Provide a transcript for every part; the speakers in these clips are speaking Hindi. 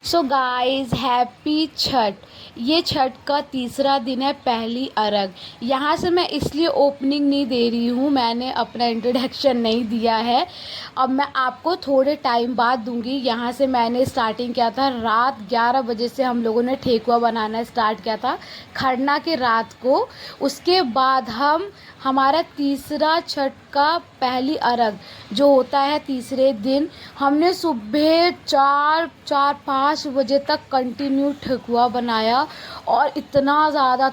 So guys happy Chhath. ये छठ का तीसरा दिन है, पहली अरग। यहाँ से मैं इसलिए ओपनिंग नहीं दे रही हूँ, मैंने अपना इंट्रोडक्शन नहीं दिया है। अब मैं आपको थोड़े टाइम बाद दूंगी। यहाँ से मैंने स्टार्टिंग किया था रात 11 बजे से, हम लोगों ने ठेकुआ बनाना स्टार्ट किया था खरना के रात को। उसके बाद हमारा तीसरा छठ का पहली अरग जो होता है तीसरे दिन, हमने सुबह 4-5 बजे तक कंटिन्यू ठेकुआ बनाया और इतना ज़्यादा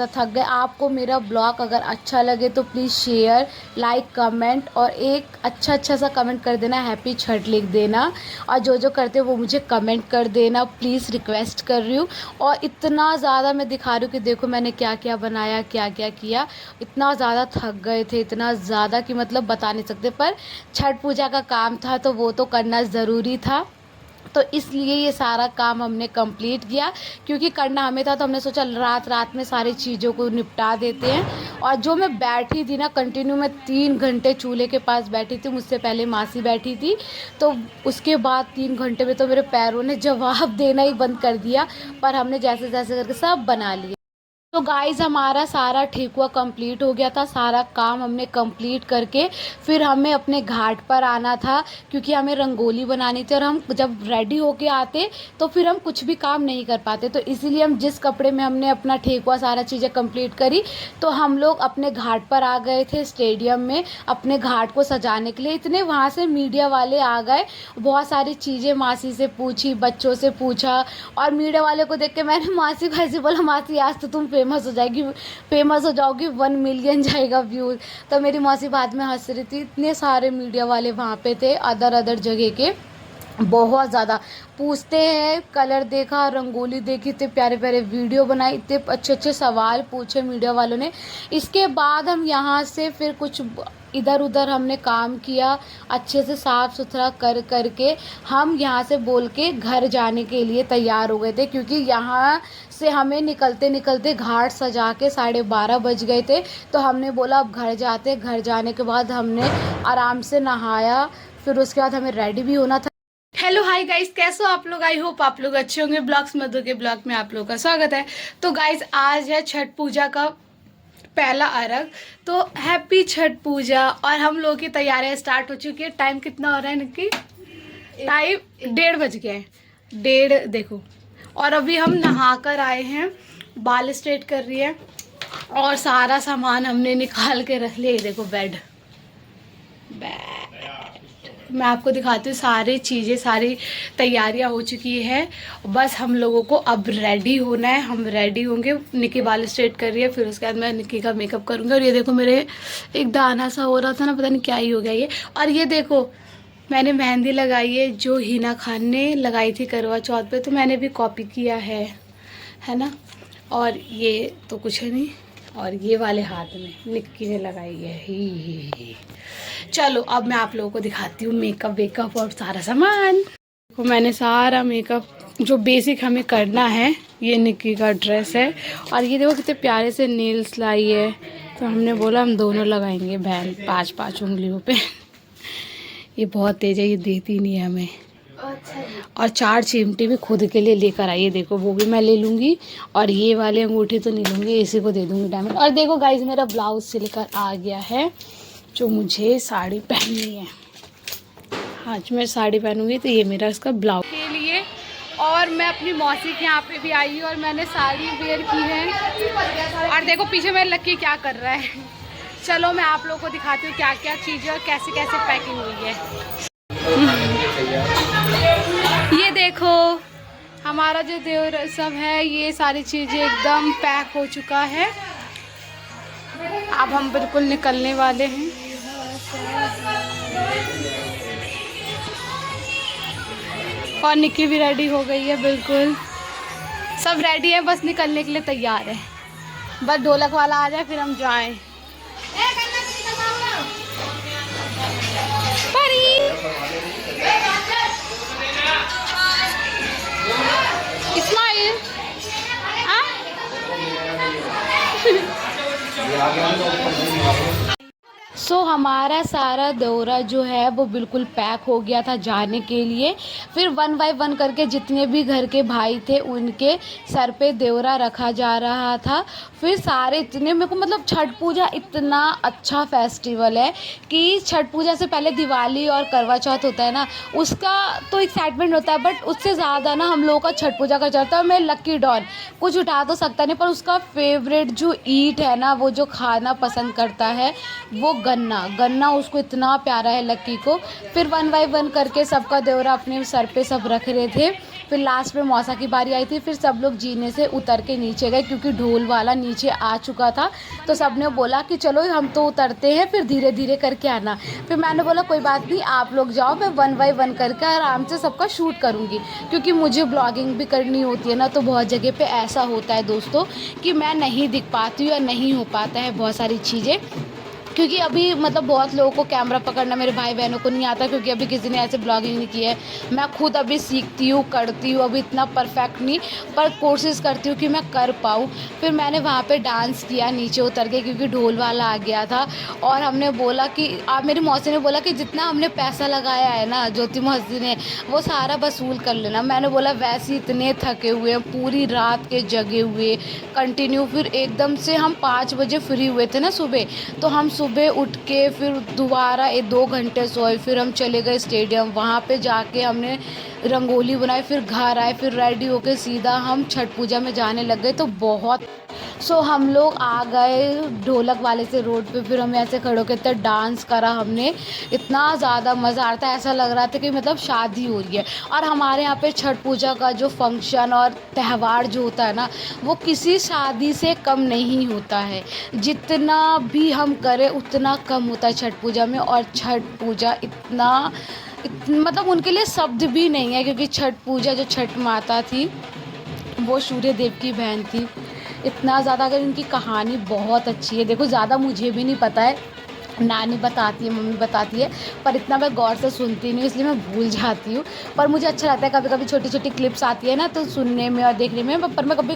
थक गए। आपको मेरा ब्लॉग अगर अच्छा लगे तो प्लीज़ शेयर, लाइक, कमेंट और एक अच्छा सा कमेंट कर देना, हैप्पी छठ लिख देना। और जो करते हो वो मुझे कमेंट कर देना, प्लीज़ रिक्वेस्ट कर रही हूँ। और इतना ज़्यादा मैं दिखा रही हूँ कि देखो मैंने क्या क्या बनाया, क्या क्या किया। इतना ज़्यादा थक गए थे, इतना ज़्यादा कि मतलब बता नहीं सकते। पर छठ पूजा का काम था तो वो तो करना ज़रूरी था, तो इसलिए ये सारा काम हमने कंप्लीट किया। क्योंकि करना हमें था तो हमने सोचा रात में सारी चीज़ों को निपटा देते हैं। और जो मैं बैठी थी ना कंटिन्यू, मैं 3 घंटे चूल्हे के पास बैठी थी। मुझसे पहले मासी बैठी थी, तो उसके बाद 3 घंटे में तो मेरे पैरों ने जवाब देना ही बंद कर दिया। पर हमने जैसे जैसे करके सब बना लिया। तो गाइज़ हमारा सारा ठेकुआ कंप्लीट हो गया था, सारा काम हमने कंप्लीट करके फिर हमें अपने घाट पर आना था। क्योंकि हमें रंगोली बनानी थी और हम जब रेडी होके आते तो फिर हम कुछ भी काम नहीं कर पाते। तो इसीलिए हम जिस कपड़े में हमने अपना ठेकुआ सारा चीज़ें कंप्लीट करी, तो हम लोग अपने घाट पर आ गए थे स्टेडियम में अपने घाट को सजाने के लिए। इतने वहाँ से मीडिया वाले आ गए, बहुत सारी चीज़ें मासी से पूछी, बच्चों से पूछा। और मीडिया वाले को देख के मैंने मासी को ऐसे बोला, मासी आज तो तुम फेमस हो जाओगी, 1 मिलियन जाएगा व्यूज़। तो मेरी मौसी बाद में हंस रही थी। इतने सारे मीडिया वाले वहाँ पे थे, अदर जगह के, बहुत ज़्यादा पूछते हैं। कलर देखा, रंगोली देखी, इतने प्यारे प्यारे वीडियो बनाए, इतने अच्छे सवाल पूछे मीडिया वालों ने। इसके बाद हम यहाँ से फिर कुछ इधर उधर हमने काम किया, अच्छे से साफ़ सुथरा करके हम यहाँ से बोल के घर जाने के लिए तैयार हो गए थे। क्योंकि यहाँ से हमें निकलते निकलते घाट सजा के 12:30 बज गए थे। तो हमने बोला अब घर जाते। घर जाने के बाद हमने आराम से नहाया, फिर उसके बाद हमें रेडी भी होना था। हेलो हाय गाइस, कैसे हो आप लोग? आई होप आप लोग अच्छे होंगे। ब्लॉग्स मधु के ब्लॉग में आप लोगों का स्वागत है। तो गाइस आज है छठ पूजा का पहला अरग, तो हैप्पी छठ पूजा। और हम लोगों की तैयारियां स्टार्ट हो चुकी है। टाइम कितना हो रहा है निक्की? टाइम 1:30 बज गया है, 1:30 देखो। और अभी हम नहा कर आए हैं, बाल स्ट्रेट कर रही है और सारा सामान हमने निकाल के रख लिया। देखो बेड मैं आपको दिखाती हूँ, सारी चीज़ें, सारी तैयारियां हो चुकी है। बस हम लोगों को अब रेडी होना है। हम रेडी होंगे। निक्की बाल स्ट्रेट कर रही है, फिर उसके बाद मैं निक्की का मेकअप करूँगी। और ये देखो मेरे एक दाना सा हो रहा था ना, पता नहीं क्या ही हो गया ये। और ये देखो मैंने मेहंदी लगाई है जो हिना खान ने लगाई थी करवा चौथ पे, तो मैंने भी कॉपी किया है ना। और ये तो कुछ है नहीं, और ये वाले हाथ में निक्की ने लगाई है ही। चलो अब मैं आप लोगों को दिखाती हूँ मेकअप वेकअप और सारा सामान। तो मैंने सारा मेकअप जो बेसिक हमें करना है, ये निक्की का ड्रेस है। और ये देखो कितने प्यारे से नेल्स लाई है, तो हमने बोला हम दोनों लगाएंगे बहन 5-5 उंगलियों पे। ये बहुत तेज है, ये देती नहीं है हमें। और 4 चिमटे भी खुद के लिए लेकर आई है, देखो वो भी मैं ले लूँगी। और ये वाले अंगूठी तो नहीं लूँगी, इसी को दे दूँगी डायमंड। और देखो गाइस मेरा ब्लाउज सिलकर आ गया है, जो मुझे साड़ी पहननी है। आज मैं साड़ी पहनूंगी, तो ये मेरा इसका ब्लाउज के लिए। और मैं अपनी मौसी के यहाँ पे भी आई हूँ और मैंने साड़ी वेयर की है। और देखो पीछे मेरे लक्की क्या कर रहा है। चलो मैं आप लोगों को दिखाती हूँ क्या क्या चीज़ें और कैसे कैसे पैकिंग हुई है। ये देखो हमारा जो देवर सब है, ये सारी चीज़ें एकदम पैक हो चुका है। अब हम बिल्कुल निकलने वाले हैं। और निक्की भी रेडी हो गई है, बिल्कुल सब रेडी है, बस निकलने के लिए तैयार है। बस ढोलक वाला आ जाए फिर हम जाएं। इस्माइल हमारा सारा दौरा जो है वो बिल्कुल पैक हो गया था जाने के लिए। फिर वन बाय वन करके जितने भी घर के भाई थे उनके सर पे दौरा रखा जा रहा था। फिर सारे इतने मेरे को मतलब छठ पूजा इतना अच्छा फेस्टिवल है कि छठ पूजा से पहले दिवाली और करवा चौथ होता है ना, उसका तो एक्साइटमेंट होता है, बट उससे ज़्यादा ना हम लोगों का छठ पूजा का चलता है। मैं लकी डॉन कुछ उठा तो सकता नहीं, पर उसका फेवरेट जो ईट है ना, वो जो खाना पसंद करता है वो गन्ना गन्ना उसको इतना प्यारा है लक्की को। फिर वन बाय वन करके सबका दौरा अपने सर पे सब रख रहे थे। फिर लास्ट में मौसा की बारी आई थी। फिर सब लोग जीने से उतर के नीचे गए क्योंकि ढोल वाला नीचे आ चुका था। तो सब ने बोला कि चलो हम तो उतरते हैं, फिर धीरे धीरे करके आना। फिर मैंने बोला कोई बात नहीं, आप लोग जाओ, मैं वन बाय वन करके आराम से सबका शूट करूँगी, क्योंकि मुझे ब्लॉगिंग भी करनी होती है ना। तो बहुत जगह पे ऐसा होता है दोस्तों कि मैं नहीं दिख पाती हूँ या नहीं हो पाता है बहुत सारी चीज़ें, क्योंकि अभी मतलब बहुत लोगों को कैमरा पकड़ना मेरे भाई बहनों को नहीं आता, क्योंकि अभी किसी ने ऐसे ब्लॉगिंग नहीं की है। मैं खुद अभी सीखती हूँ, करती हूँ, अभी इतना परफेक्ट नहीं, पर कोशिश करती हूँ कि मैं कर पाऊँ। फिर मैंने वहाँ पे डांस किया नीचे उतर के, क्योंकि ढोल वाला आ गया था। और हमने बोला कि मेरी मौसी ने बोला कि जितना हमने पैसा लगाया है ना ज्योति मौसी ने, वो सारा वसूल कर लेना। मैंने बोला वैसे ही इतने थके हुए हैं, पूरी रात के जगे हुए कंटिन्यू। फिर एकदम से हम 5 बजे फ्री हुए थे ना सुबह, तो हम सुबह उठ के फिर दोबारा 2 घंटे सोए। फिर हम चले गए स्टेडियम, वहाँ पे जाके हमने रंगोली बनाई। फिर घर आए, फिर रेडी होके सीधा हम छठ पूजा में जाने लग गए। तो बहुत हम लोग आ गए ढोलक वाले से रोड पे। फिर हम ऐसे खड़े होकर इतना डांस करा हमने, इतना ज़्यादा मज़ा आ रहा था, ऐसा लग रहा था कि मतलब शादी हो रही है। और हमारे यहाँ पे छठ पूजा का जो फंक्शन और त्यौहार जो होता है ना, वो किसी शादी से कम नहीं होता है। जितना भी हम करें उतना कम होता है छठ पूजा में। और छठ पूजा मतलब उनके लिए शब्द भी नहीं है, क्योंकि छठ पूजा जो छठ माता थी वो सूर्य देव की बहन थी। इतना ज़्यादा अगर इनकी कहानी बहुत अच्छी है, देखो ज़्यादा मुझे भी नहीं पता है, नानी बताती है, मम्मी बताती है, पर इतना मैं गौर से सुनती नहीं हूँ, इसलिए मैं भूल जाती हूँ। पर मुझे अच्छा लगता है, कभी कभी छोटी छोटी क्लिप्स आती है ना, तो सुनने में और देखने में। पर मैं कभी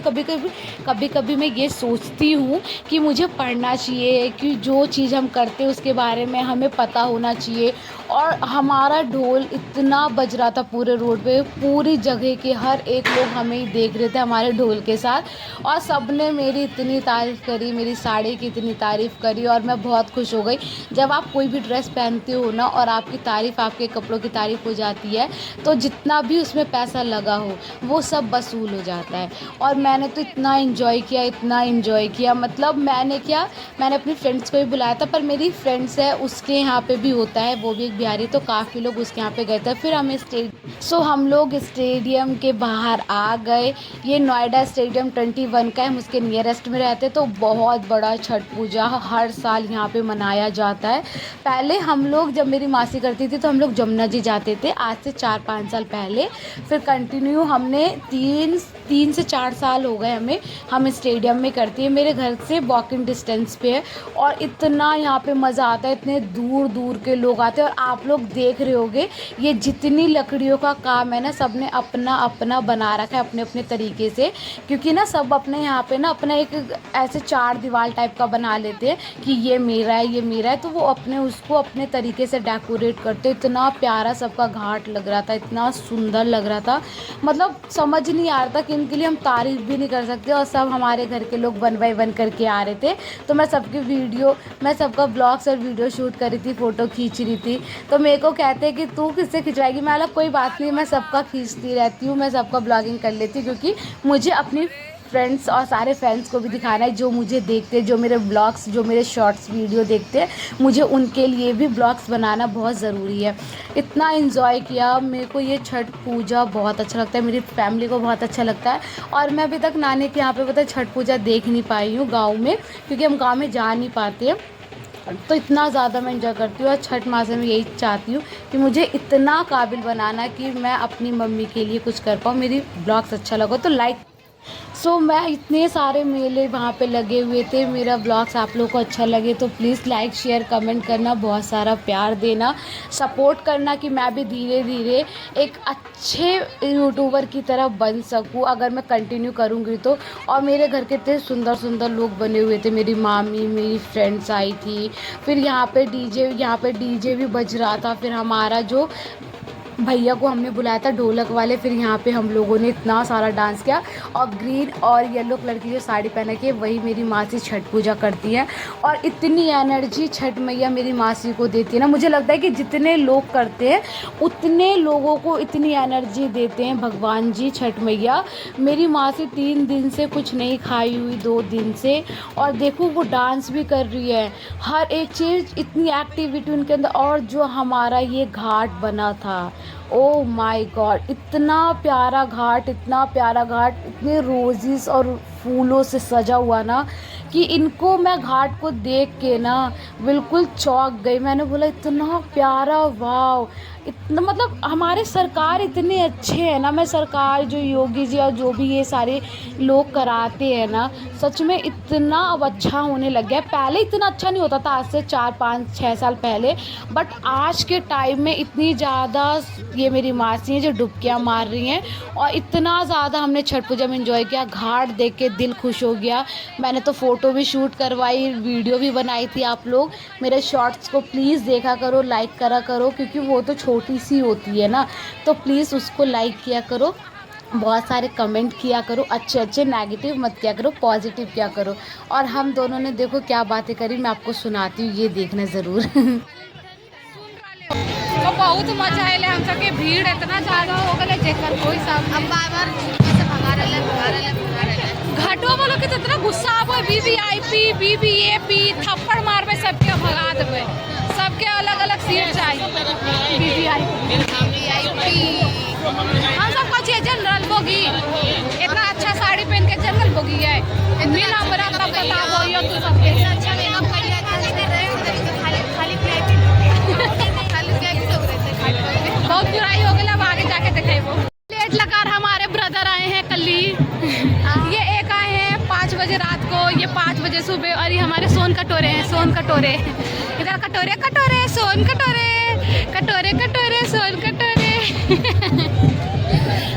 कभी मैं ये सोचती हूँ कि मुझे पढ़ना चाहिए, कि जो चीज़ हम करते हैं उसके बारे में हमें पता होना चाहिए। और हमारा ढोल इतना बज रहा था पूरे रोड पे, पूरी जगह के हर एक लोग हमें ही देख रहे थे हमारे ढोल के साथ। और सब ने मेरी इतनी तारीफ़ करी, मेरी साड़ी की इतनी तारीफ़ करी, और मैं बहुत खुश हो गई। जब आप कोई भी ड्रेस पहनते हो ना और आपकी तारीफ़, आपके कपड़ों की तारीफ़ हो जाती है, तो जितना भी उसमें पैसा लगा हो वो सब वसूल हो जाता है। और मैंने तो इतना एंजॉय किया, इतना एंजॉय किया, मतलब मैंने अपनी फ्रेंड्स को भी बुलाया था। पर मेरी फ्रेंड्स है उसके यहाँ पे भी होता है, वो भी एक बिहारी, तो काफ़ी लोग उसके यहाँ पे गए थे। फिर हम लोग स्टेडियम के बाहर आ गए। ये नोएडा स्टेडियम 21 का है, हम उसके नियरेस्ट में रहते। तो बहुत बड़ा छठ पूजा हर साल यहाँ पे मनाया जाता है। पहले हम लोग, जब मेरी मासी करती थी तो हम लोग जमुना जी जाते थे, आज से 4-5 साल पहले। फिर कंटिन्यू हमने 3 से 4 साल हो गए हम स्टेडियम में करती है, मेरे घर से वॉकिंग डिस्टेंस पे है। और इतना यहाँ पे मज़ा आता है, इतने दूर दूर के लोग आते हैं। और आप लोग देख रहे होगे ये जितनी लकड़ियों का काम है ना, सब ने अपना अपना बना रखा है अपने अपने तरीके से, क्योंकि ना सब अपने यहाँ पे ना अपना एक ऐसे 4 दीवार टाइप का बना लेते हैं कि ये मेरा है, ये मेरा है। तो वो उसको अपने तरीके से डेकोरेट करते। इतना प्यारा सबका घाट लग रहा था, इतना सुंदर लग रहा था, मतलब समझ नहीं आ रहा था कि इनके लिए हम तारीफ़ भी नहीं कर सकते। और सब हमारे घर के लोग 1 बाय 1 करके आ रहे थे। तो मैं सबका ब्लॉग्स और वीडियो शूट कर रही थी, फ़ोटो खींच रही थी। तो मेरे को कहते हैं कि तू किससे खिंचवाएगी, मैं बोला कोई बात नहीं, मैं सबका खींचती रहती हूँ, मैं सबका ब्लॉगिंग कर लेती हूँ, क्योंकि मुझे अपनी फ्रेंड्स और सारे फैंस को भी दिखाना है, जो मुझे देखते हैं, जो मेरे ब्लॉग्स, जो मेरे शॉर्ट्स वीडियो देखते हैं, मुझे उनके लिए भी ब्लॉग्स बनाना बहुत ज़रूरी है। इतना एंजॉय किया, मेरे को ये छठ पूजा बहुत अच्छा लगता है, मेरी फैमिली को बहुत अच्छा लगता है। और मैं अभी तक नानी के यहाँ पे पता है छठ पूजा देख नहीं पाई हूँ गाँव में, क्योंकि हम गाँव में जा नहीं पाते हैं। तो इतना ज़्यादा मैं एंजॉय करती हूँ। और छठ माँ से मैं यही चाहती हूँ कि मुझे इतना काबिल बनाना कि मैं अपनी मम्मी के लिए कुछ कर पाऊँ, मेरी ब्लॉग्स अच्छा लगा तो लाइक मैं इतने सारे मेले वहाँ पे लगे हुए थे। मेरा ब्लॉग्स आप लोगों को अच्छा लगे तो प्लीज़ लाइक शेयर कमेंट करना, बहुत सारा प्यार देना, सपोर्ट करना कि मैं भी धीरे धीरे एक अच्छे यूट्यूबर की तरह बन सकूँ अगर मैं कंटिन्यू करूँगी तो। और मेरे घर के इतने सुंदर सुंदर लोग बने हुए थे, मेरी मामी, मेरी फ्रेंड्स आई थी, फिर यहाँ पे डीजे भी बज रहा था, फिर हमारा जो भैया को हमने बुलाया था ढोलक वाले, फिर यहाँ पे हम लोगों ने इतना सारा डांस किया। और ग्रीन और येलो कलर की जो साड़ी पहन के वही मेरी मासी छठ पूजा करती है, और इतनी एनर्जी छठ मैया मेरी मासी को देती है ना, मुझे लगता है कि जितने लोग करते हैं उतने लोगों को इतनी एनर्जी देते हैं भगवान जी छठ मैया। मेरी मासी 3 दिन से कुछ नहीं खाई हुई, 2 दिन से, और देखो वो डांस भी कर रही है, हर एक चीज़ इतनी एक्टिविटी उनके अंदर। और जो हमारा ये घाट बना था, ओ माय गॉड, इतना प्यारा घाट, इतना प्यारा घाट, इतने रोजेस और फूलों से सजा हुआ ना कि इनको मैं घाट को देख के ना बिल्कुल चौंक गई। मैंने बोला इतना प्यारा, वाव, इतना मतलब हमारे सरकार इतने अच्छे हैं ना। मैं सरकार जो योगी जी और जो भी ये सारे लोग कराते हैं ना, सच में इतना अब अच्छा होने लग गया है। पहले इतना अच्छा नहीं होता था, आज से 4 5 6 साल पहले, बट आज के टाइम में इतनी ज़्यादा ये मेरी मासी हैं जो डुबकियाँ मार रही हैं, और इतना ज़्यादा हमने छठ पूजा में एंजॉय किया। घाट देख के दिल खुश हो गया। मैंने तो फ़ोटो भी शूट करवाई, वीडियो भी बनाई थी। आप लोग मेरे शॉर्ट्स को प्लीज़ देखा करो, लाइक करा करो, क्योंकि वो तो छोटी सी होती है ना, तो प्लीज़ उसको लाइक किया करो, बहुत सारे कमेंट किया करो, अच्छे अच्छे, नेगेटिव मत किया करो, पॉजिटिव किया करो। और हम दोनों ने देखो क्या बातें करी, मैं आपको सुनाती हूँ, ये देखना ज़रूर। तो बहुत मजा आए हम सबके, भीड़ इतना ज्यादा हो गए जेकर कोई सब अब बार से भगा रहे घाटो वालों के तो इतना गुस्सा आवे, वीवीआईपी वीवीएपी थप्पड़ मारबे सबके भगा देबे, सबके अलग अलग सीट चाहिए। वीवीआईपी हम सब कुछ जनरल बोगी, इतना अच्छा साड़ी पहन के जनरल बोगी है, बिना बड़ा तब बताओ यो तू सबके अच्छा मेकअप कर बहुत बुराई हो गई। अब आगे जाके देखेबो। लेट लगा, हमारे ब्रदर आए हैं कल्ली, ये एक आए हैं 5 बजे रात को, ये 5 बजे सुबह, और ये हमारे सोन कटोरे हैं, सोन कटोरे इधर, कटोरे कटोरे सोन कटोरे, कटोरे कटोरे सोन कटोरे।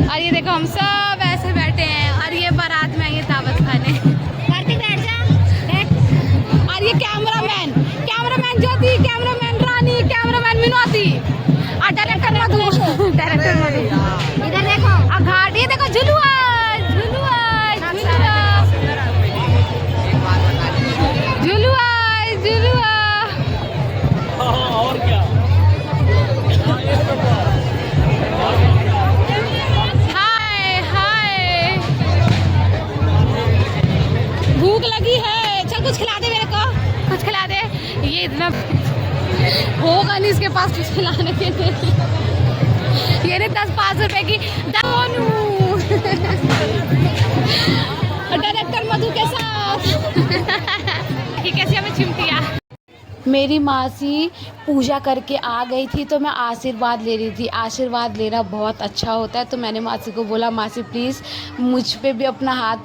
और ये देखो हम सब ऐसे बैठे हैं, और ये बारात में आई है दावत खाने। कार्तिक बैठ जा, और ये कैमरामैन ज्योति, कैमरामैन रानी, कैमरामैन विनोदी, और डायरेक्टर मधु, डायरेक्टर मधु। इधर देखो घाट, ये देखो झुलुआ झुलुआ झुलुआ झुलुआ झुलुआ। और क्या, हाय हाय, भूख लगी है, चल कुछ खिला दे मेरे को, कुछ खिला दे। ये इतना होगा नहीं इसके पास कुछ खिलाने के लिए, ये नहीं 10-5 रुपए की डायरेक्टर मधु के साथ। कैसे हमें चिमटिया। मेरी मासी पूजा करके आ गई थी, तो मैं आशीर्वाद ले रही थी। आशीर्वाद लेना बहुत अच्छा होता है, तो मैंने मासी को बोला मासी प्लीज़ मुझ पे भी अपना हाथ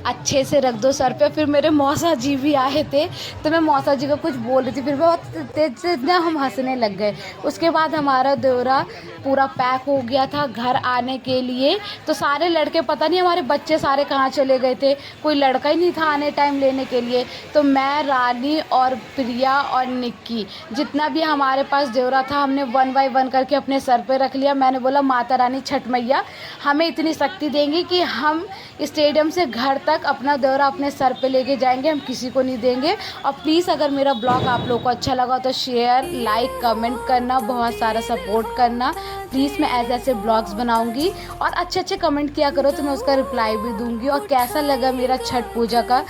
अच्छे से रख दो सर पे। फिर मेरे मौसा जी भी आए थे, तो मैं मौसा जी को कुछ बोल रही थी, फिर बहुत तेज से ना हम हंसने लग गए। उसके बाद हमारा दौरा पूरा पैक हो गया था घर आने के लिए, तो सारे लड़के, पता नहीं हमारे बच्चे सारे कहाँ चले गए थे, कोई लड़का ही नहीं था आने टाइम लेने के लिए। तो मैं, रानी और प्रिया और निक्की, जितना भी हमारे पास दौरा था, हमने 1 बाय 1 करके अपने सर पे रख लिया। मैंने बोला माता रानी छठ मैया हमें इतनी शक्ति देंगी कि हम स्टेडियम से घर तक अपना दौरा अपने सर पे लेके जाएंगे, हम किसी को नहीं देंगे। और प्लीज़ अगर मेरा ब्लॉग आप लोगों को अच्छा लगा तो शेयर, लाइक, कमेंट करना, बहुत सारा सपोर्ट करना। प्लीज़ मैं ऐसे ऐसे ब्लॉग्स बनाऊंगी, और अच्छे अच्छे कमेंट किया करो तो मैं उसका रिप्लाई भी दूंगी। और कैसा लगा मेरा छठ पूजा का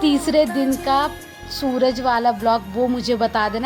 तीसरे दिन का सूरज वाला ब्लॉग, वो मुझे बता देना।